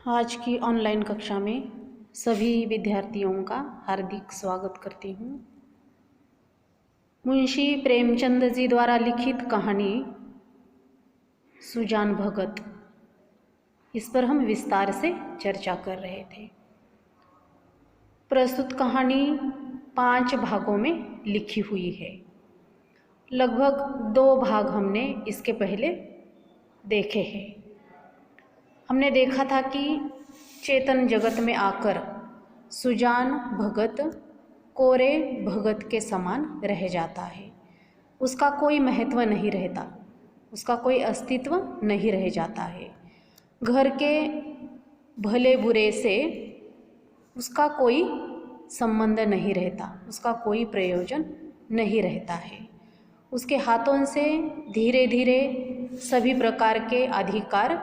आज की ऑनलाइन कक्षा में सभी विद्यार्थियों का हार्दिक स्वागत करती हूँ। मुंशी प्रेमचंद जी द्वारा लिखित कहानी सुजान भगत, इस पर हम विस्तार से चर्चा कर रहे थे। प्रस्तुत कहानी 5 भागों में लिखी हुई है। लगभग 2 भाग हमने इसके पहले देखे हैं। हमने देखा था कि चेतन जगत में आकर सुजान भगत कोरे भगत के समान रह जाता है। उसका कोई महत्व नहीं रहता, उसका कोई अस्तित्व नहीं रह जाता है। घर के भले बुरे से उसका कोई संबंध नहीं रहता, उसका कोई प्रयोजन नहीं रहता है। उसके हाथों से धीरे धीरे सभी प्रकार के अधिकार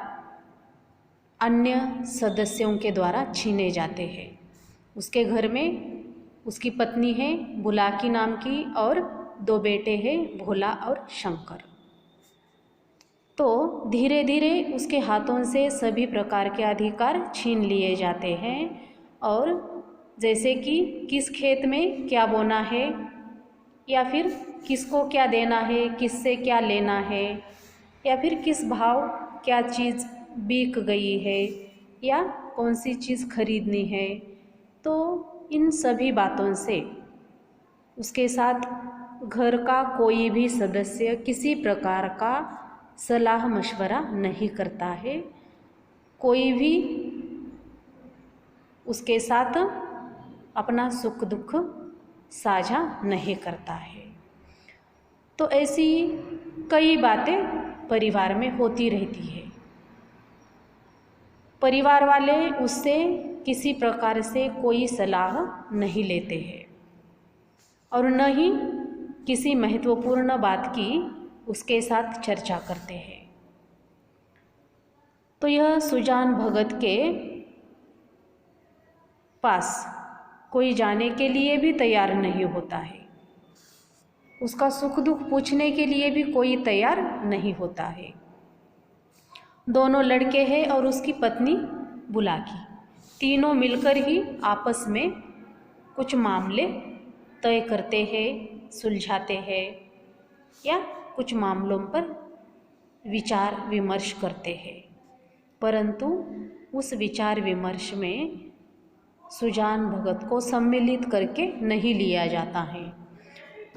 अन्य सदस्यों के द्वारा छीने जाते हैं। उसके घर में उसकी पत्नी है बुलाकी नाम की और 2 बेटे हैं भोला और शंकर। तो धीरे धीरे उसके हाथों से सभी प्रकार के अधिकार छीन लिए जाते हैं। और जैसे कि किस खेत में क्या बोना है, या फिर किसको क्या देना है, किससे क्या लेना है, या फिर किस भाव क्या चीज़ बिक गई है या कौन सी चीज़ खरीदनी है, तो इन सभी बातों से उसके साथ घर का कोई भी सदस्य किसी प्रकार का सलाह मशवरा नहीं करता है। कोई भी उसके साथ अपना सुख दुख साझा नहीं करता है। तो ऐसी कई बातें परिवार में होती रहती है। परिवार वाले उससे किसी प्रकार से कोई सलाह नहीं लेते हैं और न ही किसी महत्वपूर्ण बात की उसके साथ चर्चा करते हैं। तो यह सुजान भगत के पास कोई जाने के लिए भी तैयार नहीं होता है, उसका सुख दुख पूछने के लिए भी कोई तैयार नहीं होता है। दोनों लड़के हैं और उसकी पत्नी बुलाकी, तीनों मिलकर ही आपस में कुछ मामले तय करते हैं, सुलझाते हैं या कुछ मामलों पर विचार विमर्श करते हैं। परंतु उस विचार विमर्श में सुजान भगत को सम्मिलित करके नहीं लिया जाता है।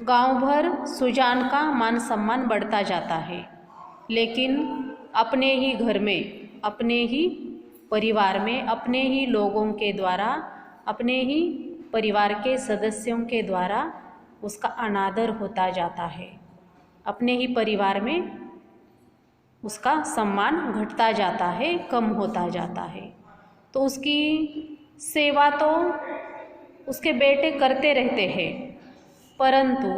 गांव भर सुजान का मान सम्मान बढ़ता जाता है, लेकिन अपने ही घर में, अपने ही परिवार में, अपने ही लोगों के द्वारा, अपने ही परिवार के सदस्यों के द्वारा उसका अनादर होता जाता है। अपने ही परिवार में उसका सम्मान घटता जाता है, कम होता जाता है। तो उसकी सेवा तो उसके बेटे करते रहते हैं, परंतु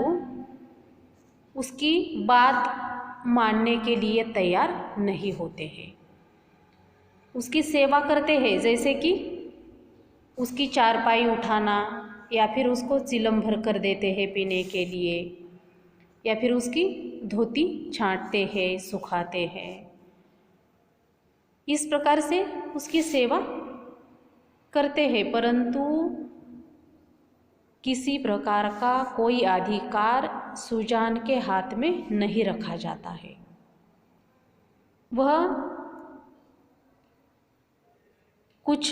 उसकी बात मानने के लिए तैयार नहीं होते हैं। उसकी सेवा करते हैं, जैसे कि उसकी चारपाई उठाना, या फिर उसको चिलम भर कर देते हैं पीने के लिए, या फिर उसकी धोती छांटते हैं, सुखाते हैं। इस प्रकार से उसकी सेवा करते हैं, परंतु किसी प्रकार का कोई अधिकार सुजान के हाथ में नहीं रखा जाता है। वह कुछ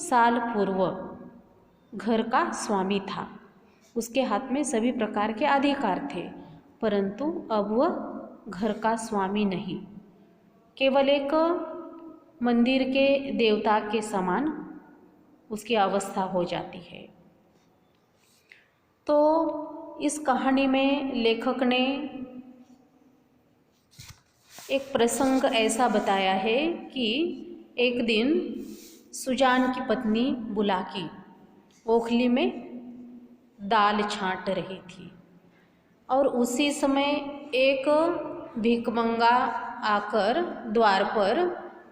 साल पूर्व घर का स्वामी था, उसके हाथ में सभी प्रकार के अधिकार थे, परंतु अब वह घर का स्वामी नहीं, केवल एक मंदिर के देवता के समान उसकी अवस्था हो जाती है। तो इस कहानी में लेखक ने एक प्रसंग ऐसा बताया है कि एक दिन सुजान की पत्नी बुलाकी ओखली में दाल छांट रही थी और उसी समय एक भिखमंगा आकर द्वार पर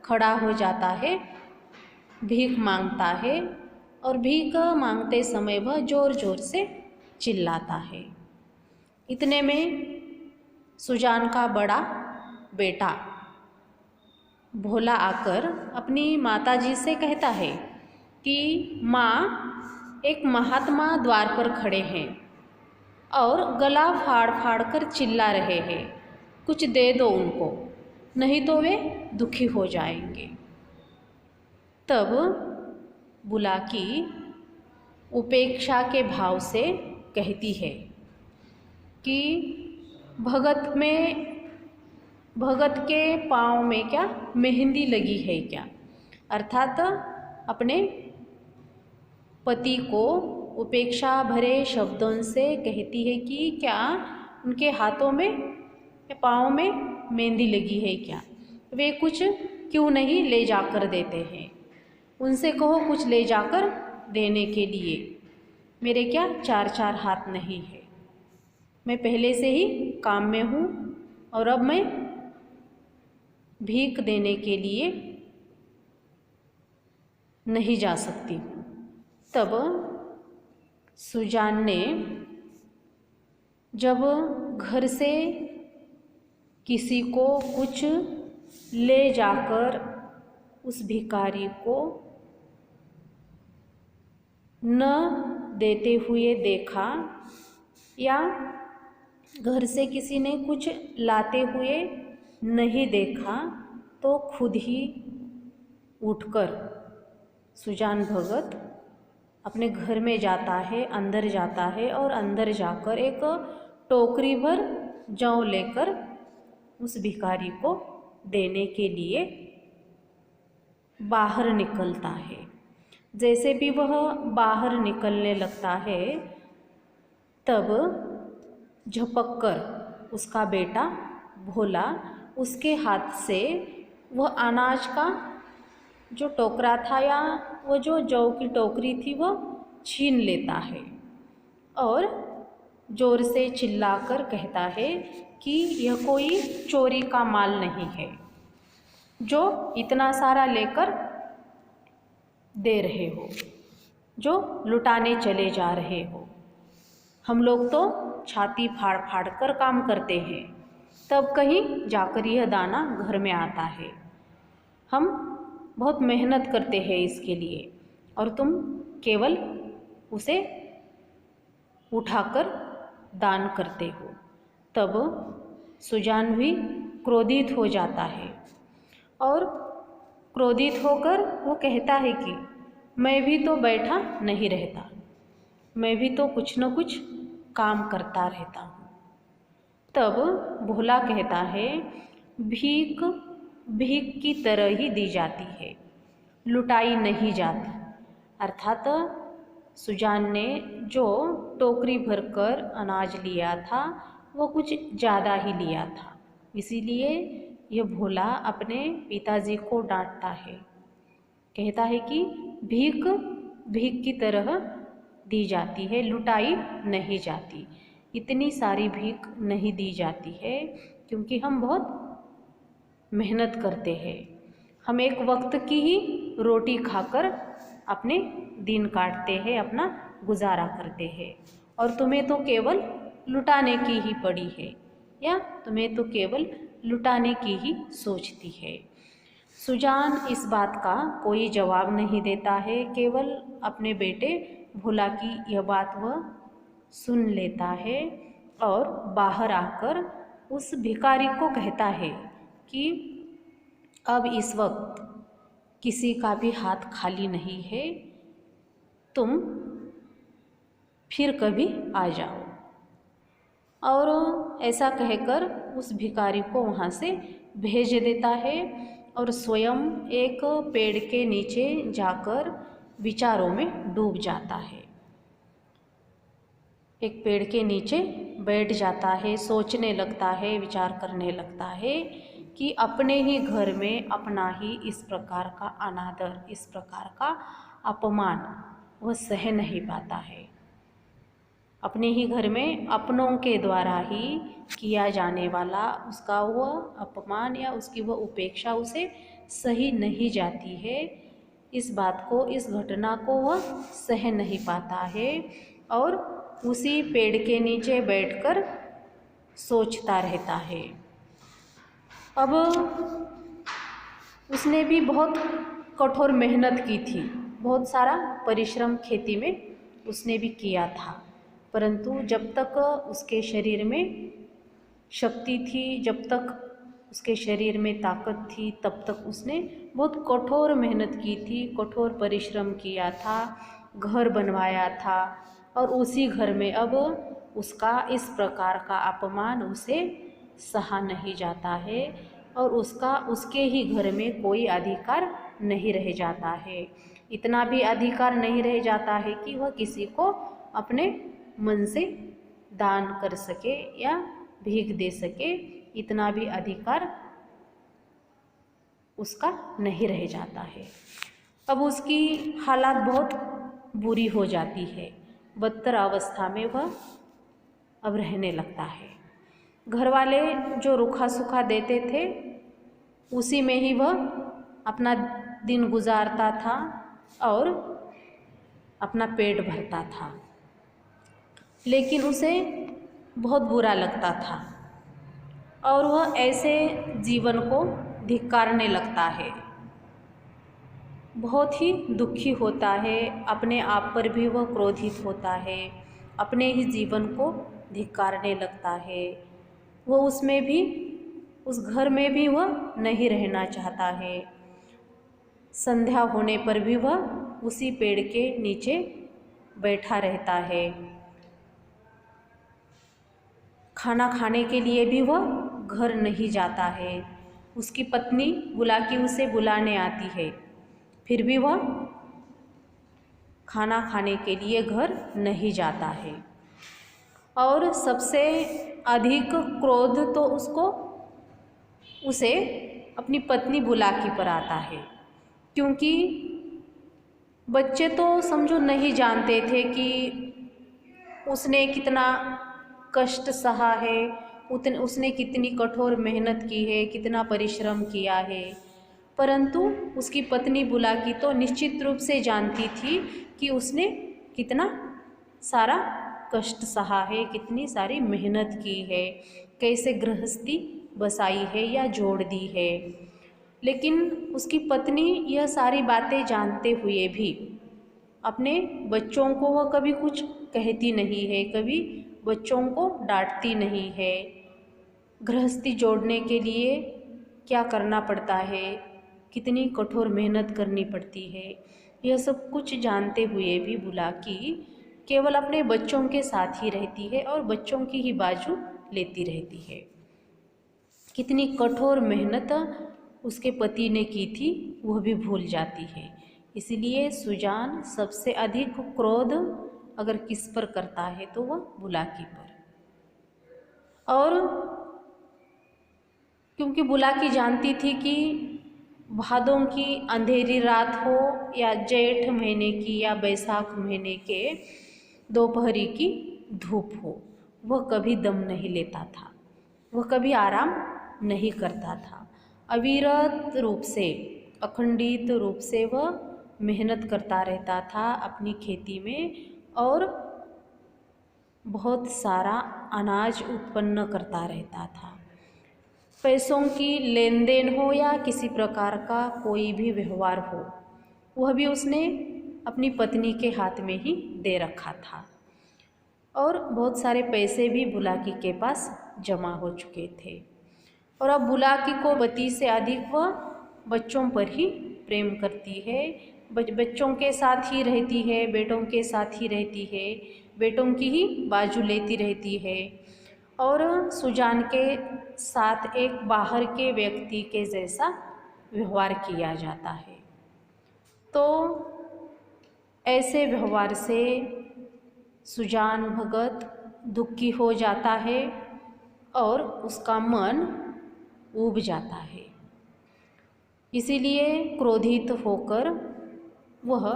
खड़ा हो जाता है, भीख मांगता है और भीख मांगते समय वह जोर जोर से चिल्लाता है। इतने में सुजान का बड़ा बेटा भोला आकर अपनी माताजी से कहता है कि माँ, एक महात्मा द्वार पर खड़े हैं और गला फाड़ फाड़ कर चिल्ला रहे हैं, कुछ दे दो उनको, नहीं तो वे दुखी हो जाएंगे। तब बुलाकी उपेक्षा के भाव से कहती है कि भगत के पाँव में क्या मेहंदी लगी है क्या? अर्थात अपने पति को उपेक्षा भरे शब्दों से कहती है कि क्या उनके हाथों में या पाँव में मेहंदी लगी है क्या? वे कुछ क्यों नहीं ले जाकर देते हैं? उनसे कहो कुछ ले जाकर देने के लिए। मेरे क्या चार चार हाथ नहीं है, मैं पहले से ही काम में हूँ और अब मैं भीख देने के लिए नहीं जा सकती हूँ। तब सुजान ने जब घर से किसी को कुछ ले जाकर उस भिखारी को न देते हुए देखा या घर से किसी ने कुछ लाते हुए नहीं देखा, तो खुद ही उठकर सुजान भगत अपने घर में जाता है, अंदर जाता है और अंदर जाकर एक टोकरी भर जौ लेकर उस भिखारी को देने के लिए बाहर निकलता है। जैसे भी वह बाहर निकलने लगता है, तब झपक कर उसका बेटा भोला उसके हाथ से वह अनाज का जो टोकरा था या वो जो जौ की टोकरी थी वह छीन लेता है और ज़ोर से चिल्लाकर कहता है कि यह कोई चोरी का माल नहीं है जो इतना सारा लेकर दे रहे हो, जो लुटाने चले जा रहे हो। हम लोग तो छाती फाड़ फाड़ कर काम करते हैं, तब कहीं जाकर यह दाना घर में आता है। हम बहुत मेहनत करते हैं इसके लिए और तुम केवल उसे उठाकर दान करते हो। तब सुजान भी क्रोधित हो जाता है और क्रोधित होकर वो कहता है कि मैं भी तो बैठा नहीं रहता, मैं भी तो कुछ न कुछ काम करता रहता हूँ। तब भोला कहता है, भीख भीख की तरह ही दी जाती है, लुटाई नहीं जाती। अर्थात सुजान ने जो टोकरी भरकर अनाज लिया था वो कुछ ज़्यादा ही लिया था, इसीलिए यह भोला अपने पिताजी को डांटता है, कहता है कि भीख भीख की तरह दी जाती है, लुटाई नहीं जाती। इतनी सारी भीख नहीं दी जाती है क्योंकि हम बहुत मेहनत करते हैं। हम एक वक्त की ही रोटी खाकर अपने दिन काटते हैं, अपना गुजारा करते हैं, और तुम्हें तो केवल लुटाने की ही पड़ी है या तुम्हें तो केवल लुटाने की ही सोचती है। सुजान इस बात का कोई जवाब नहीं देता है, केवल अपने बेटे भोला की यह बात वह सुन लेता है और बाहर आकर उस भिखारी को कहता है कि अब इस वक्त किसी का भी हाथ खाली नहीं है, तुम फिर कभी आ जाओ। और ऐसा कहकर उस भिखारी को वहाँ से भेज देता है और स्वयं एक पेड़ के नीचे जाकर विचारों में डूब जाता है। एक पेड़ के नीचे बैठ जाता है, सोचने लगता है, विचार करने लगता है कि अपने ही घर में अपना ही इस प्रकार का अनादर, इस प्रकार का अपमान वह सह नहीं पाता है। अपने ही घर में अपनों के द्वारा ही किया जाने वाला उसका वह अपमान या उसकी वह उपेक्षा उसे सही नहीं जाती है। इस बात को, इस घटना को वह सह नहीं पाता है और उसी पेड़ के नीचे बैठकर सोचता रहता है। अब उसने भी बहुत कठोर मेहनत की थी, बहुत सारा परिश्रम खेती में उसने भी किया था, परंतु जब तक उसके शरीर में शक्ति थी, जब तक उसके शरीर में ताकत थी, तब तक उसने बहुत कठोर मेहनत की थी, कठोर परिश्रम किया था, घर बनवाया था। और उसी घर में अब उसका इस प्रकार का अपमान उसे सहा नहीं जाता है और उसका उसके ही घर में कोई अधिकार नहीं रह जाता है। इतना भी अधिकार नहीं रह जाता है कि वह किसी को अपने मन से दान कर सके या भीख दे सके, इतना भी अधिकार उसका नहीं रह जाता है। अब उसकी हालात बहुत बुरी हो जाती है, बदतर अवस्था में वह अब रहने लगता है। घर वाले जो रूखा सूखा देते थे उसी में ही वह अपना दिन गुजारता था और अपना पेट भरता था, लेकिन उसे बहुत बुरा लगता था और वह ऐसे जीवन को धिक्कारने लगता है, बहुत ही दुखी होता है, अपने आप पर भी वह क्रोधित होता है, अपने ही जीवन को धिक्कारने लगता है। वह उसमें भी, उस घर में भी वह नहीं रहना चाहता है। संध्या होने पर भी वह उसी पेड़ के नीचे बैठा रहता है। खाना खाने के लिए भी वह घर नहीं जाता है। उसकी पत्नी बुलाके उसे बुलाने आती है, फिर भी वह खाना खाने के लिए घर नहीं जाता है। और सबसे अधिक क्रोध तो उसे अपनी पत्नी बुलाकी पर आता है, क्योंकि बच्चे तो समझो नहीं जानते थे कि उसने कितना कष्ट सहा है, उसने कितनी कठोर मेहनत की है, कितना परिश्रम किया है, परंतु उसकी पत्नी बुलाकी तो निश्चित रूप से जानती थी कि उसने कितना सारा कष्ट सहा है, कितनी सारी मेहनत की है, कैसे गृहस्थी बसाई है या जोड़ दी है। लेकिन उसकी पत्नी यह सारी बातें जानते हुए भी अपने बच्चों को वह कभी कुछ कहती नहीं है, कभी बच्चों को डांटती नहीं है। गृहस्थी जोड़ने के लिए क्या करना पड़ता है, कितनी कठोर मेहनत करनी पड़ती है, यह सब कुछ जानते हुए भी बुलाकी केवल अपने बच्चों के साथ ही रहती है और बच्चों की ही बाजू लेती रहती है। कितनी कठोर मेहनत उसके पति ने की थी वह भी भूल जाती है। इसलिए सुजान सबसे अधिक क्रोध अगर किस पर करता है तो वह बुलाकी पर। और क्योंकि बुलाकी जानती थी कि भादों की अंधेरी रात हो या जेठ महीने की या बैसाख महीने के दोपहरी की धूप हो, वह कभी दम नहीं लेता था, वह कभी आराम नहीं करता था। अविरत रूप से, अखंडित रूप से वह मेहनत करता रहता था अपनी खेती में और बहुत सारा अनाज उत्पन्न करता रहता था। पैसों की लेन देन हो या किसी प्रकार का कोई भी व्यवहार हो, वह भी उसने अपनी पत्नी के हाथ में ही दे रखा था और बहुत सारे पैसे भी बुलाकी के पास जमा हो चुके थे। और अब बुलाकी को पति से अधिक वह बच्चों पर ही प्रेम करती है, बच्चों के साथ ही रहती है, बेटों के साथ ही रहती है, बेटों की ही बाजू लेती रहती है और सुजान के साथ एक बाहर के व्यक्ति के जैसा व्यवहार किया जाता है। तो ऐसे व्यवहार से सुजान भगत दुखी हो जाता है और उसका मन ऊब जाता है। इसीलिए क्रोधित होकर वह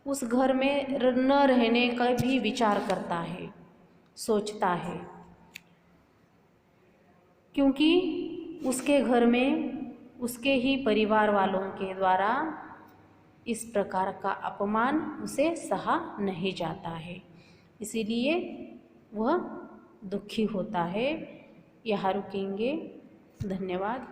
उस घर में न रहने का भी विचार करता है, सोचता है, क्योंकि उसके घर में उसके ही परिवार वालों के द्वारा इस प्रकार का अपमान उसे सहा नहीं जाता है। इसीलिए वह दुखी होता है। यहाँ रुकेंगे। धन्यवाद।